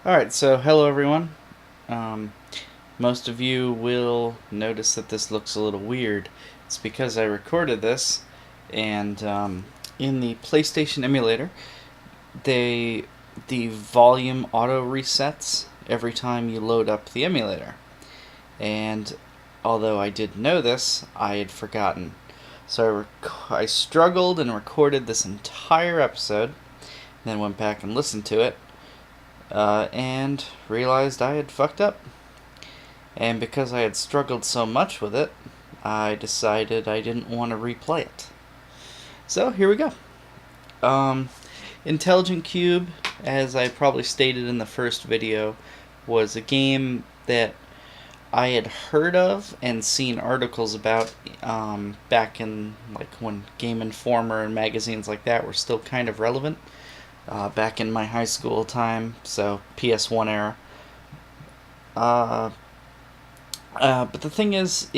Alright, so hello everyone. Um, Most of you will notice that this looks a little weird. It's because I recorded this, and in the PlayStation emulator, the volume auto resets every time you load up the emulator. And although I did know this, I had forgotten. So I struggled and recorded this entire episode, then went back and listened to it, and realized I had fucked up. And because I had struggled so much with it, I decided I didn't want to replay it. So here we go. Um, Intelligent Qube, as I probably stated in the first video, was a game that I had heard of and seen articles about back in like when Game Informer and magazines like that were still kind of relevant. Back in my high school time, so PS-1 era. Uh, but the thing is,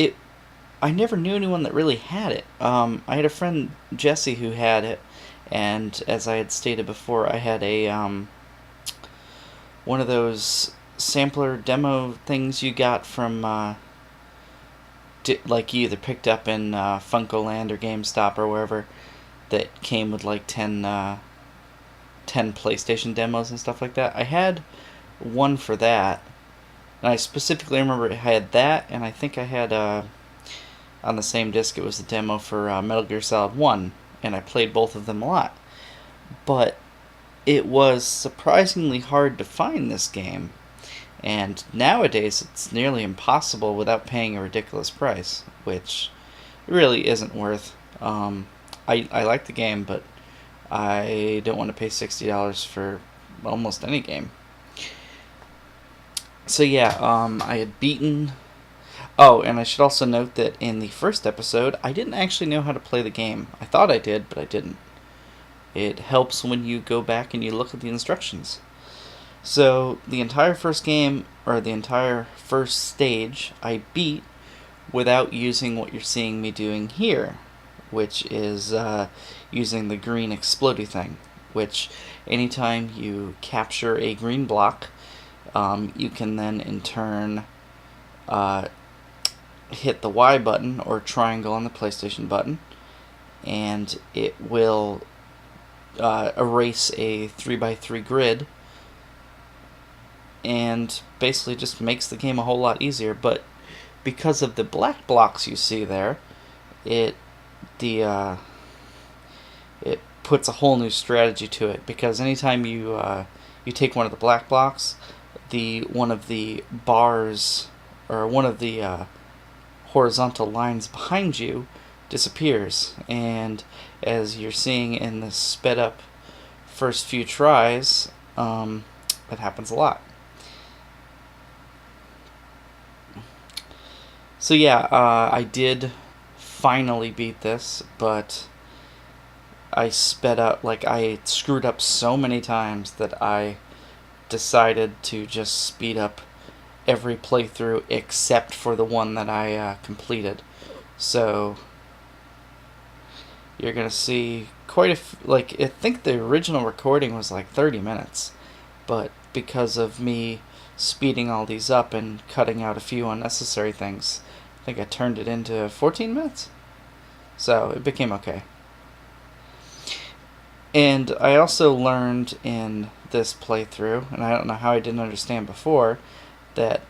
I never knew anyone that really had it. I had a friend, Jesse, who had it, and as I had stated before, I had a one of those sampler demo things you got from like you either picked up in Funkoland or GameStop or wherever, that came with like 10 PlayStation demos and stuff like that. I had one for that, and I specifically remember I had that, and I think I had on the same disc it was the demo for Metal Gear Solid 1, and I played both of them a lot. But it was surprisingly hard to find this game, and nowadays it's nearly impossible without paying a ridiculous price, which really isn't worth. I like the game, but I don't want to pay $60 for almost any game. So yeah, I had beaten. Oh, and I should also note that in the first episode, I didn't actually know how to play the game. I thought I did, but I didn't. It helps when you go back and you look at the instructions. So the entire first game, or the entire first stage, I beat without using what you're seeing me doing here, which is using the green explodey thing, which anytime you capture a green block, you can then in turn hit the Y button or triangle on the PlayStation button, and it will erase a 3x3 grid, and basically just makes the game a whole lot easier. But because of the black blocks you see there, it puts a whole new strategy to it, because anytime you take one of the black blocks, one of the bars, or one of the horizontal lines behind you disappears, and as you're seeing in the sped up first few tries, it happens a lot. So yeah, I did finally beat this, but I sped up, like I screwed up so many times that I decided to just speed up every playthrough except for the one that I completed. So you're gonna see quite like, I think the original recording was like 30 minutes, but because of me speeding all these up and cutting out a few unnecessary things, I think I turned it into 14 minutes. So it became okay. And I also learned in this playthrough, and I don't know how I didn't understand before, that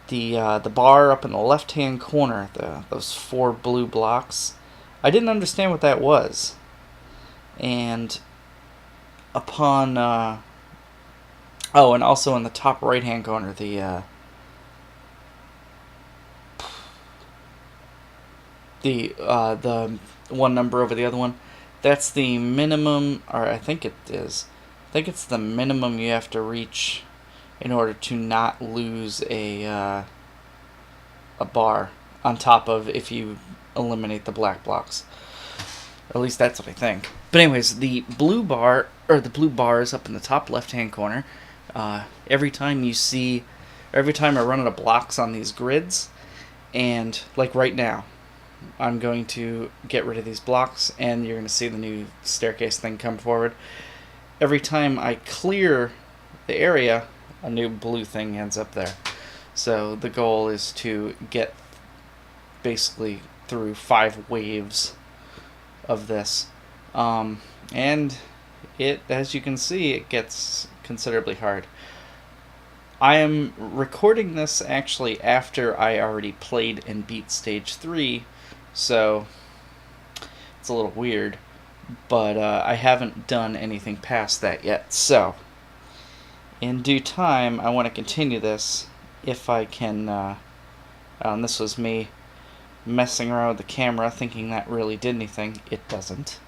the bar up in the left-hand corner, those 4 blue blocks, I didn't understand what that was. And upon and also in the top right-hand corner, the one number over the other one, that's the minimum, or I think it is. I think it's the minimum you have to reach in order to not lose a bar on top of if you eliminate the black blocks. At least that's what I think. But anyways, the blue bar, or the blue bars up in the top left-hand corner, every time I run out of blocks on these grids, and like right now, I'm going to get rid of these blocks, and you're going to see the new staircase thing come forward. Every time I clear the area, a new blue thing ends up there. So the goal is to get basically through 5 waves of this. And it, as you can see, it gets considerably hard. I am recording this actually after I already played and beat Stage 3, so it's a little weird, but I haven't done anything past that yet. So, in due time, I want to continue this if I can. This was me messing around with the camera, thinking that really did anything. It doesn't.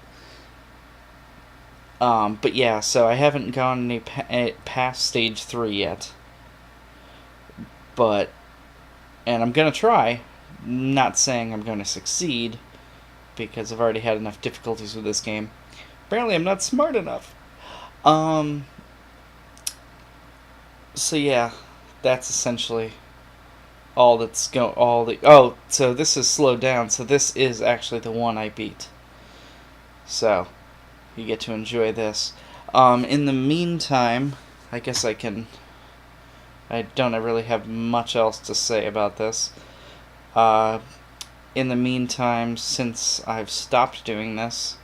But yeah, so I haven't gone any past Stage 3 yet. And I'm going to try. Not saying I'm going to succeed, because I've already had enough difficulties with this game. Apparently I'm not smart enough. So yeah, that's essentially all that's so this is slowed down, so this is actually the one I beat. So, you get to enjoy this. In the meantime, I guess I don't really have much else to say about this. In the meantime, since I've stopped doing this,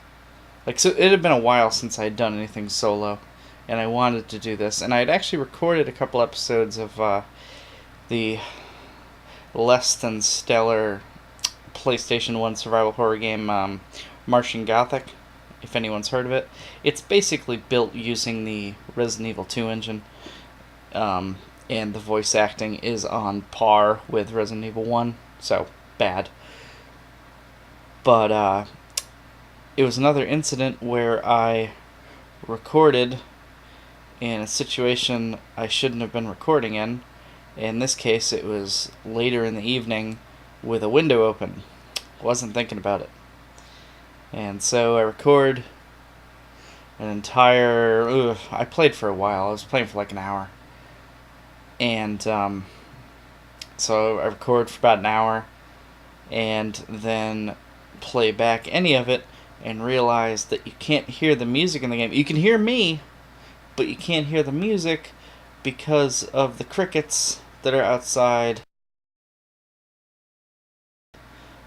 so it had been a while since I'd done anything solo, and I wanted to do this, and I had actually recorded a couple episodes of the less than stellar PlayStation 1 survival horror game, Martian Gothic, if anyone's heard of it. It's basically built using the Resident Evil 2 engine, and the voice acting is on par with Resident Evil 1, so bad. But it was another incident where I recorded in a situation I shouldn't have been recording in. In this case, it was later in the evening with a window open. Wasn't thinking about it. And so I record an entire... I played for a while. I was playing for like an hour. And so I record for about an hour and then play back any of it and realize that you can't hear the music in the game. You can hear me, but you can't hear the music because of the crickets that are outside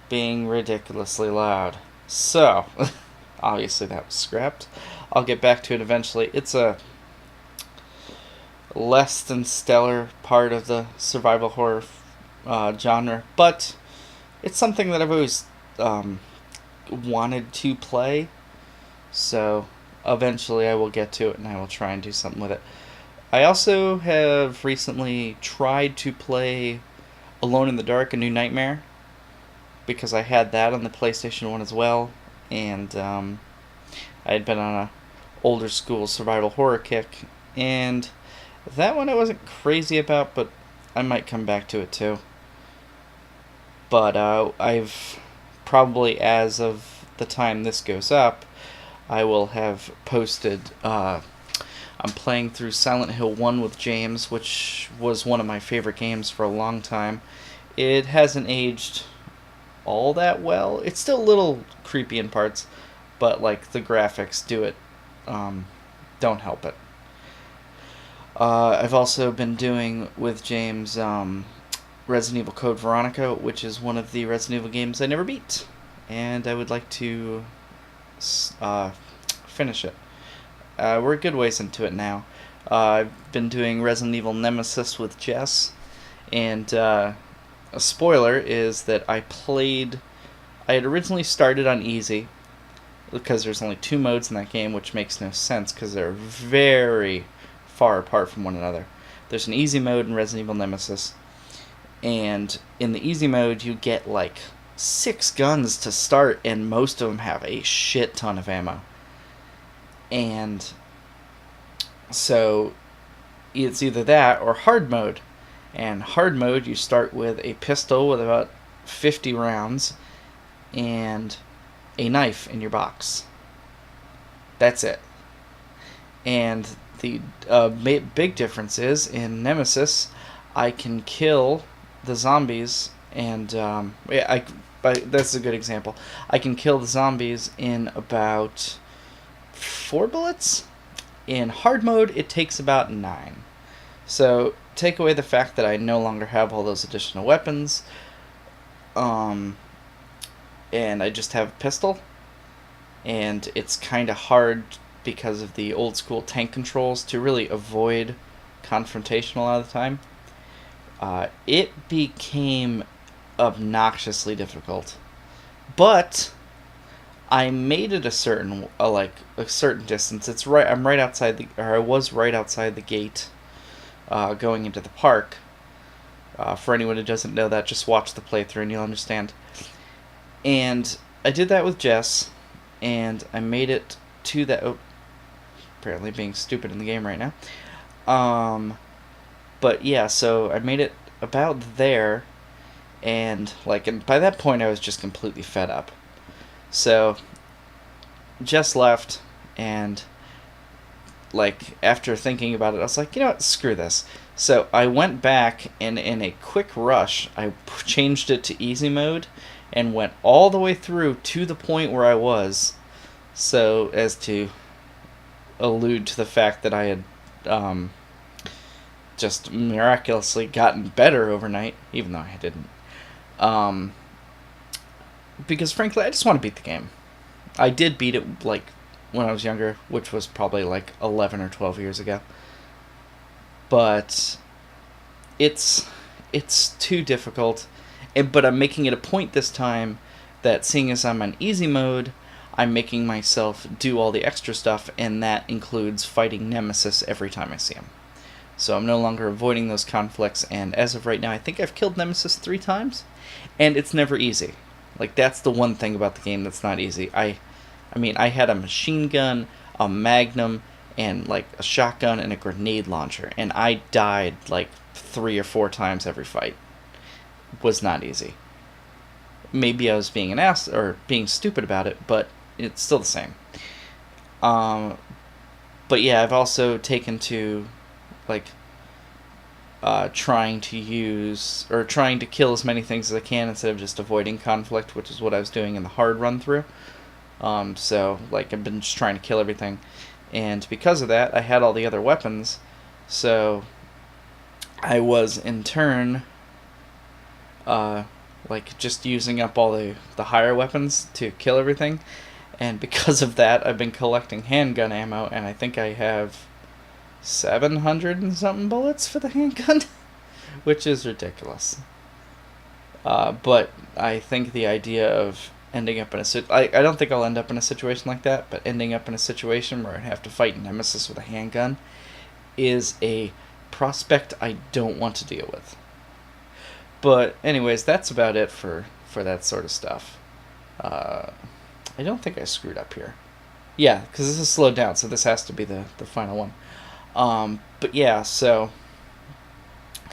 being ridiculously loud. So, obviously that was scrapped. I'll get back to it eventually. It's a less than stellar part of the survival horror genre, but it's something that I've always wanted to play, so eventually I will get to it and I will try and do something with it. I also have recently tried to play Alone in the Dark: A New Nightmare, because I had that on the PlayStation 1 as well, and I had been on a older school survival horror kick, and that one I wasn't crazy about, but I might come back to it too. But I've probably, as of the time this goes up, I will have posted... I'm playing through Silent Hill 1 with James, which was one of my favorite games for a long time. It hasn't aged all that well. It's still a little creepy in parts, but the graphics do it, don't help it. I've also been doing with James Resident Evil Code Veronica, which is one of the Resident Evil games I never beat, and I would like to finish it. We're a good ways into it now. I've been doing Resident Evil Nemesis with Jess, and a spoiler is that I had originally started on easy, because there's only 2 modes in that game, which makes no sense because they're very far apart from one another. There's an easy mode in Resident Evil Nemesis, and in the easy mode you get 6 guns to start, and most of them have a shit ton of ammo. And so it's either that or hard mode. And hard mode, you start with a pistol with about 50 rounds and a knife in your box. That's it. And the big difference is, in Nemesis, I can kill the zombies, and that's a good example. I can kill the zombies in about 4 bullets. In hard mode, it takes about 9. So take away the fact that I no longer have all those additional weapons, and I just have a pistol, and it's kind of hard because of the old school tank controls to really avoid confrontation a lot of the time. It became obnoxiously difficult, but I made it a certain distance. It's right. I'm right outside I was right outside the gate, going into the park. For anyone who doesn't know that, just watch the playthrough and you'll understand. And I did that with Jess, and I made it to that. Oh, apparently being stupid in the game right now. But yeah, so I made it about there, and by that point I was just completely fed up. So Jess left, and after thinking about it, I was like, you know what, screw this. So I went back, and in a quick rush, I changed it to easy mode and went all the way through to the point where I was, so as to allude to the fact that I had just miraculously gotten better overnight, even though I didn't. Because frankly, I just want to beat the game. I did beat it when I was younger, which was probably 11 or 12 years ago. But it's too difficult. But I'm making it a point this time that, seeing as I'm on easy mode, I'm making myself do all the extra stuff, and that includes fighting Nemesis every time I see him. So I'm no longer avoiding those conflicts, and as of right now, I think I've killed Nemesis 3 times, and it's never easy. That's the one thing about the game that's not easy. I mean, I had a machine gun, a magnum, and a shotgun and a grenade launcher, and I died 3 or 4 times every fight. It was not easy. Maybe I was being an ass or being stupid about it, but it's still the same. But yeah, I've also taken to trying to kill as many things as I can instead of just avoiding conflict, which is what I was doing in the hard run through. So I've been just trying to kill everything, and because of that, I had all the other weapons, so I was in turn just using up all the higher weapons to kill everything, and because of that, I've been collecting handgun ammo, and I think I have 700 and something bullets for the handgun, which is ridiculous. But I think the idea of ending up in I don't think I'll end up in a situation like that, but ending up in a situation where I have to fight Nemesis with a handgun is a prospect I don't want to deal with. But anyways, that's about it for that sort of stuff. I don't think I screwed up here. Yeah, because this is slowed down, so this has to be the final one. But yeah, so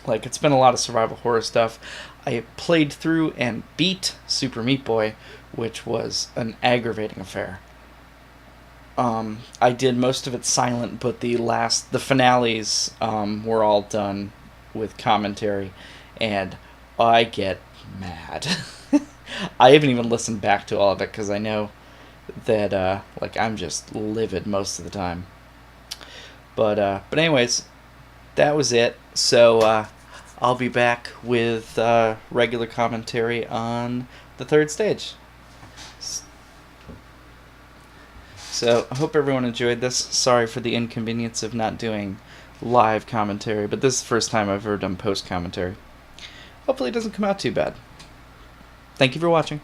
it's been a lot of survival horror stuff. I played through and beat Super Meat Boy, which was an aggravating affair. I did most of it silent, but the finales were all done with commentary, and I get mad. I haven't even listened back to all of it because I know that I'm just livid most of the time. But anyways, that was it. So I'll be back with regular commentary on the third stage. So I hope everyone enjoyed this. Sorry for the inconvenience of not doing live commentary, but this is the first time I've ever done post commentary. Hopefully it doesn't come out too bad. Thank you for watching.